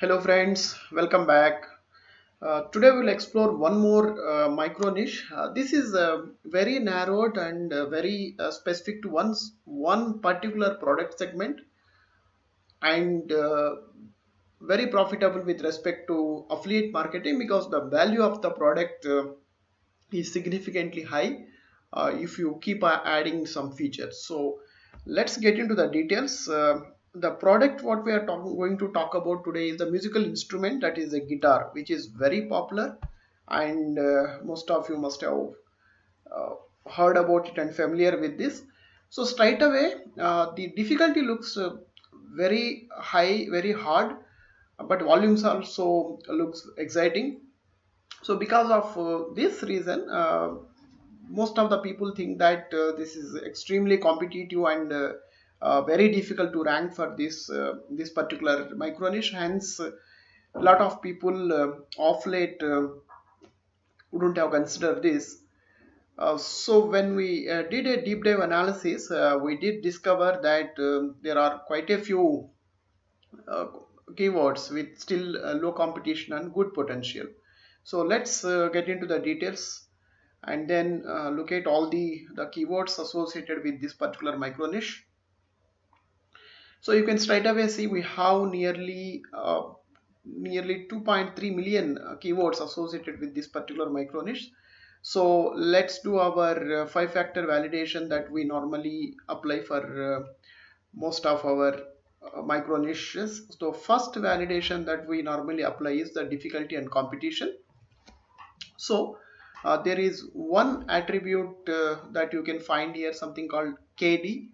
Hello friends, welcome back. Today we'll explore one more micro niche. This is very narrowed and very specific to one particular product segment and very profitable with respect to affiliate marketing because the value of the product is significantly high if you keep adding some features. So let's get into the details. The product what we are going to talk about today is the musical instrument, that is a guitar, which is very popular, and most of you must have uh, heard about it and familiar with this. So straight away the difficulty looks very high, very hard, but volumes also looks exciting. So because of this reason, most of the people think that this is extremely competitive and very difficult to rank for this particular micro niche. Hence a lot of people off late wouldn't have considered this. So when we did a deep dive analysis, we did discover that there are quite a few uh, keywords with still low competition and good potential. So let's get into the details and then look at all the keywords associated with this particular micro niche. So you can straight away see we have nearly 2.3 million keywords associated with this particular micro niche. So let's do our five-factor validation that we normally apply for most of our micro niches. So first validation that we normally apply is the difficulty and competition. So there is one attribute that you can find here, something called KD.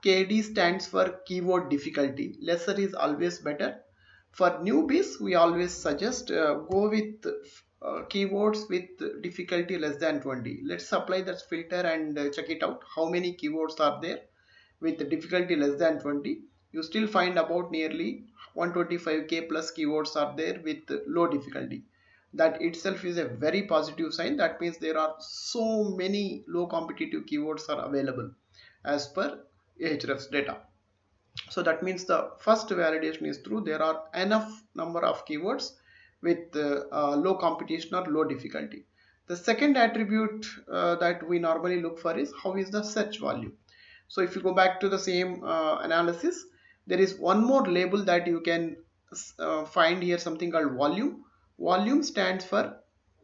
KD stands for keyword difficulty. Lesser is always better. For newbies, we always suggest go with keywords with difficulty less than 20. Let's apply that filter and check it out. How many keywords are there with difficulty less than 20? You still find about nearly 125k plus keywords are there with low difficulty. That itself is a very positive sign. That means there are so many low competitive keywords are available as per Ahrefs data. So that means the first validation is true. There are enough number of keywords with low competition or low difficulty. The second attribute that we normally look for is how is the search volume. So if you go back to the same analysis, there is one more label that you can find here, something called volume. Volume stands for,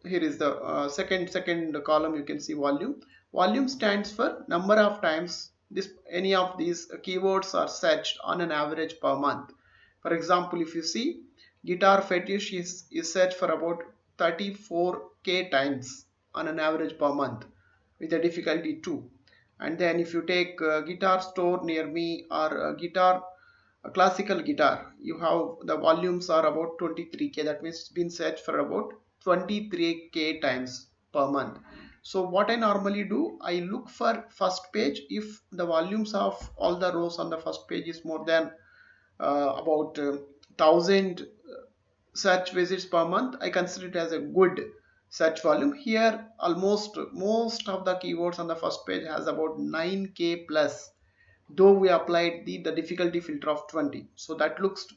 here is the second column, you can see volume. Volume stands for number of times this any of these keywords are searched on an average per month. For example, if you see guitar fetish is searched for about 34k times on an average per month with a difficulty 2. And then if you take guitar store near me or guitar classical guitar, you have the volumes are about 23k. That means it's been searched for about 23k times per month. So what I normally do, I look for first page. If the volumes of all the rows on the first page is more than about 1000 search visits per month, I consider it as a good search volume. Here almost most of the keywords on the first page has about 9k plus, though we applied the difficulty filter of 20. So that looks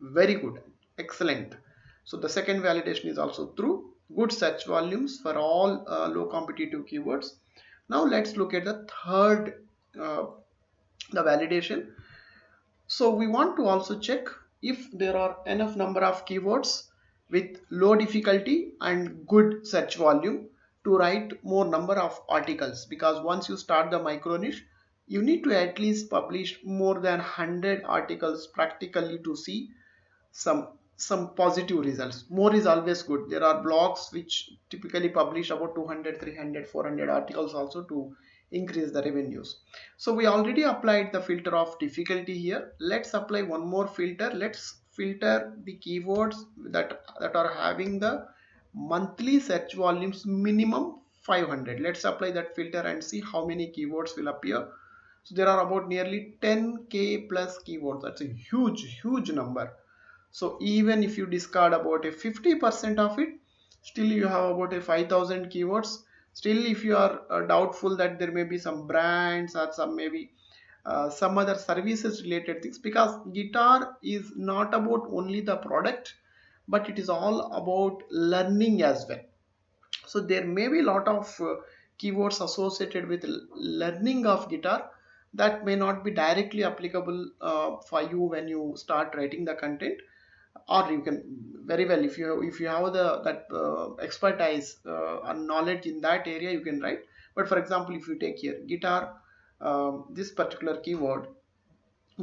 very good, excellent. So the second validation is also true, good search volumes for all low competitive keywords. Now let's look at the third uh, the validation. So we want to also check if there are enough number of keywords with low difficulty and good search volume to write more number of articles, because once you start the micro niche, you need to at least publish more than 100 articles practically to see some positive results. More is always good. There are blogs which typically publish about 200, 300, 400 articles also to increase the revenues. So we already applied the filter of difficulty here. Let's apply one more filter. Let's filter the keywords that are having the monthly search volumes minimum 500. Let's apply that filter and see how many keywords will appear. So there are about nearly 10k plus keywords. That's a huge number. So even if you discard about a 50% of it, still you have about a 5000 keywords. Still, if you are doubtful that there may be some brands or some maybe some other services related things, because Guitar is not about only the product, but it is all about learning as well. So there may be a lot of keywords associated with learning of Guitar that may not be directly applicable for you when you start writing the content. Or you can very well, if you have the that expertise and knowledge in that area, you can write. But for example, if you take here Guitar, this particular keyword,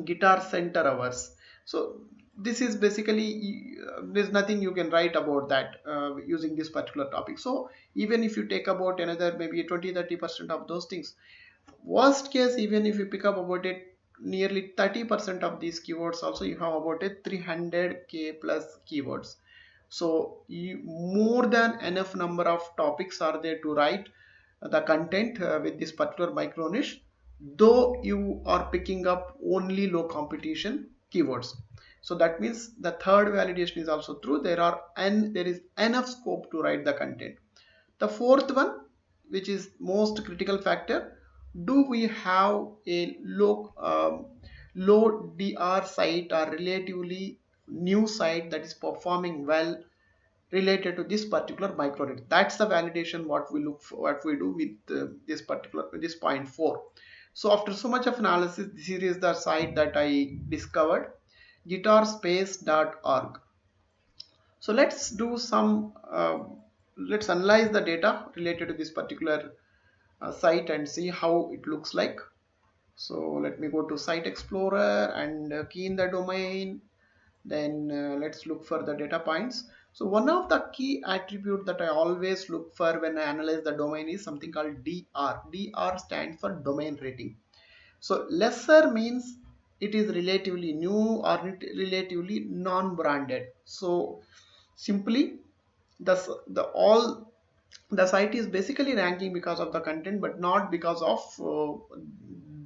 Guitar center hours, so this is basically there's nothing you can write about that using this particular topic. So even if you take about another maybe 20-30% of those things, worst case, even if you pick up about it, nearly 30% of these keywords also, you have about it 300k plus keywords. So more than enough number of topics are there to write the content with this particular micro niche, though you are picking up only low competition keywords. So that means the third validation is also true. There is enough scope to write the content. The fourth one, which is most critical factor, do we have a low DR site or relatively new site that is performing well related to this particular micro niche? That's the validation what we look for, what we do with this point 4. So after so much of analysis, this is the site that I discovered, guitarspace.org. So let's do some let's analyze the data related to this particular site and see how it looks like. So let me go to Site Explorer and key in the domain. Then let's look for the data points. So one of the key attribute that I always look for when I analyze the domain is something called DR. DR stands for domain rating. So lesser means it is relatively new or relatively non-branded. So simply all the site is basically ranking because of the content, but not because of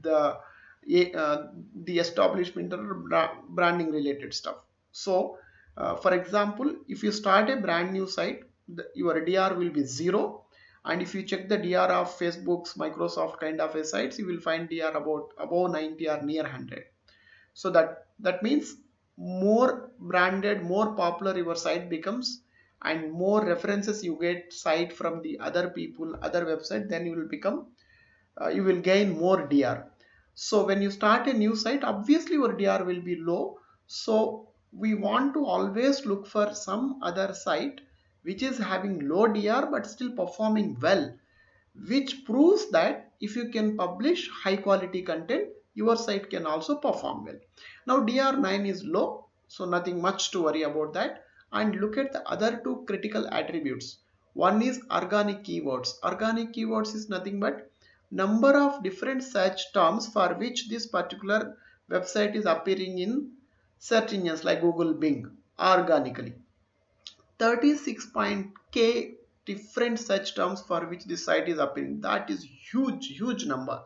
the the establishment or branding related stuff. So for example, if you start a brand new site, your DR will be 0, and if you check the DR of Facebook's, Microsoft kind of a sites, you will find DR about above 90 or near 100. So that means more branded, more popular your site becomes, and more references you get site from the other people, other website, then you will become you will gain more DR. So when you start a new site, obviously your DR will be low. So we want to always look for some other site which is having low DR but still performing well, which proves that if you can publish high quality content, your site can also perform well. Now DR9 is low, so nothing much to worry about that. And look at the other two critical attributes. One is organic keywords. Organic keywords is nothing but number of different search terms for which this particular website is appearing in search engines like Google, Bing, organically. 36k different search terms for which this site is appearing. That is huge number.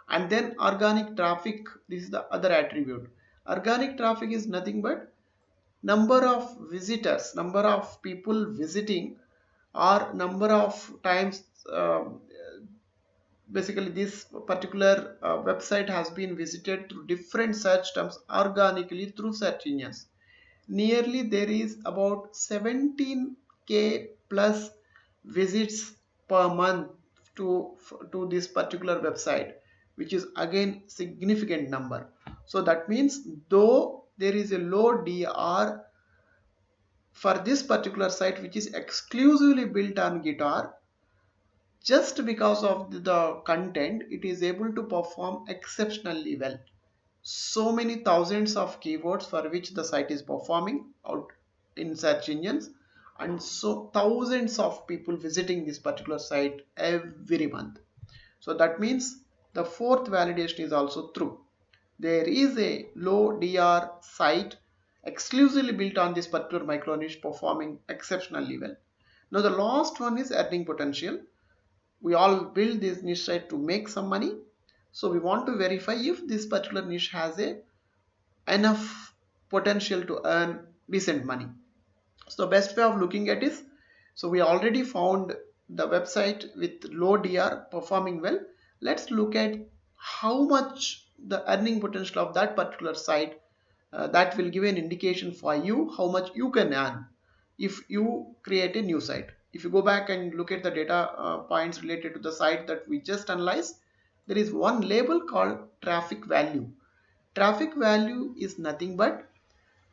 And then organic traffic, this is the other attribute. Organic traffic is nothing but number of visitors, number of people visiting, or number of times basically this particular website has been visited through different search terms organically through search engines. Nearly there is about 17k plus visits per month to this particular website, which is again significant number. So that means though there is a low DR for this particular site which is exclusively built on Guitar, just because of the content, it is able to perform exceptionally well. So many thousands of keywords for which the site is performing out in search engines, and so thousands of people visiting this particular site every month. So that means the fourth validation is also true. There is a low DR site exclusively built on this particular micro niche performing exceptionally well. Now the last one is earning potential. We all build this niche site to make some money. So we want to verify if this particular niche has enough potential to earn decent money. So best way of looking at is, so we already found the website with low DR performing well. Let's look at how much the earning potential of that particular site. That will give an indication for you how much you can earn if you create a new site. If you go back and look at the data points related to the site that we just analyzed, there is one label called traffic value. Traffic value is nothing but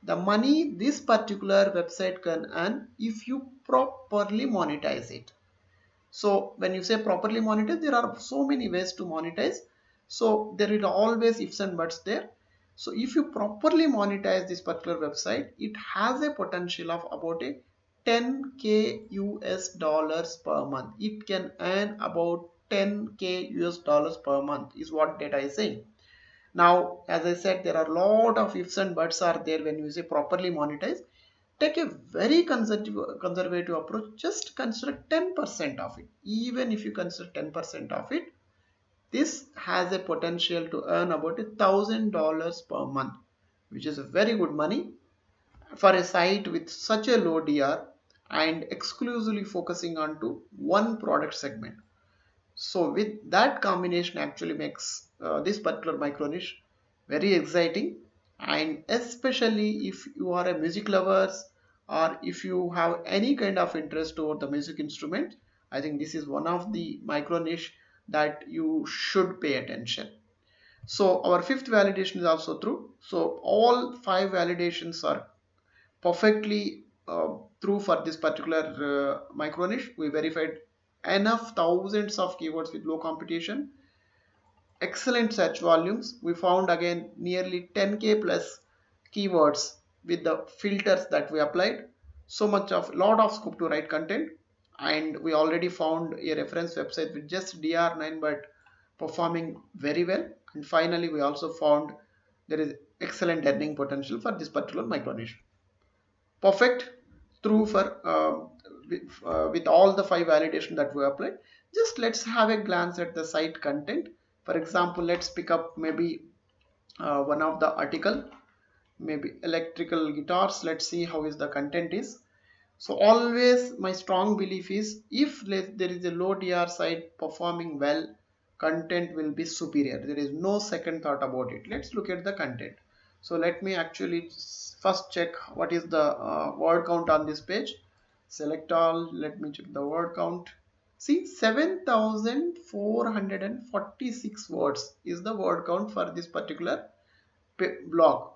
the money this particular website can earn if you properly monetize it. So when you say properly monetize, there are so many ways to monetize. So there is always ifs and buts there. So if you properly monetize this particular website, it has a potential of about a 10k US dollars per month. It can earn about 10k US dollars per month is what data is saying. Now, as I said, there are a lot of ifs and buts are there when you say properly monetize. Take a very conservative approach. Just consider 10% of it. Even if you consider 10% of it, this has a potential to earn about $1,000 per month, which is a very good money for a site with such a low DR and exclusively focusing on to one product segment. So with that combination actually makes this particular micro niche very exciting, and especially if you are a music lovers or if you have any kind of interest toward the music instrument, I think this is one of the micro niche that you should pay attention. So our fifth validation is also true. So all five validations are perfectly true for this particular micro niche. We verified enough thousands of keywords with low competition, excellent search volumes. We found again nearly 10k plus keywords with the filters that we applied. So much of lot of scope to write content, and we already found a reference website with just DR9 but performing very well. And finally, we also found there is excellent earning potential for this particular micro niche. Perfect, true for with all the five validation that we applied. Just let's have a glance at the site content. For example, let's pick up maybe one of the article, maybe electrical guitars. Let's see how is the content is. So always my strong belief is if there is a low DR site performing well, content will be superior. There is no second thought about it. Let's look at the content. So let me actually first check what is the word count on this page. Select all. Let me check the word count. See, 7,446 words is the word count for this particular blog.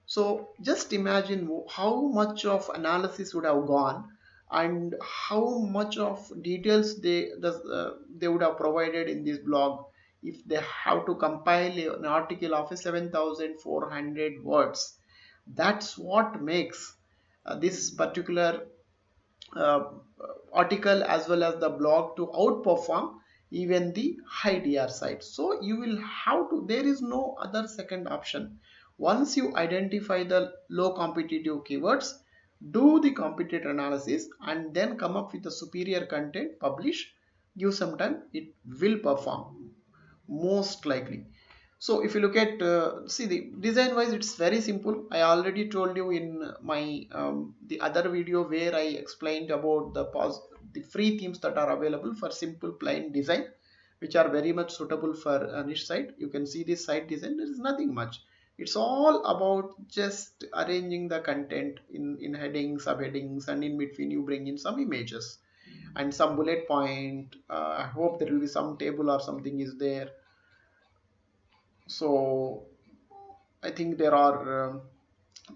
So just imagine how much of analysis would have gone and how much of details they would have provided in this blog if they have to compile an article of 7,400 words. That's what makes this particular uh, article as well as the blog to outperform even the high DR site. So you will have to, there is no other second option. Once you identify the low competitive keywords, do the competitor analysis and then come up with the superior content, publish, give some time, it will perform most likely. So if you look at see the design wise, it's very simple. I already told you in my the other video where I explained about the free themes that are available for simple plain design, which are very much suitable for a niche site. You can see this site design, there is nothing much. It's all about just arranging the content in headings, subheadings, and in between you bring in some images and some bullet point. I hope there will be some table or something is there. So I think there are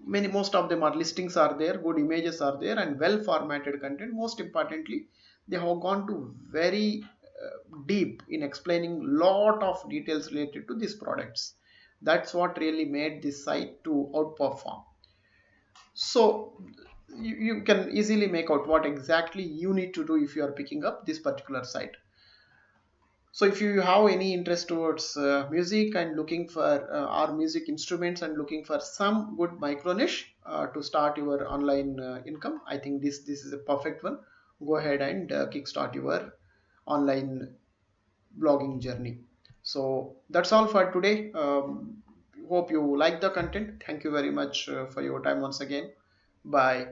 most of them are listings are there, good images are there, and well formatted content. Most importantly, they have gone to very deep in explaining lot of details related to these products. That's what really made this site to outperform. So you can easily make out what exactly you need to do if you are picking up this particular site. So if you have any interest towards music and looking for our music instruments and looking for some good micro niche to start your online income, I think this is a perfect one. Go ahead and kickstart your online blogging journey. So that's all for today. Hope you like the content. Thank you very much for your time once again. Bye.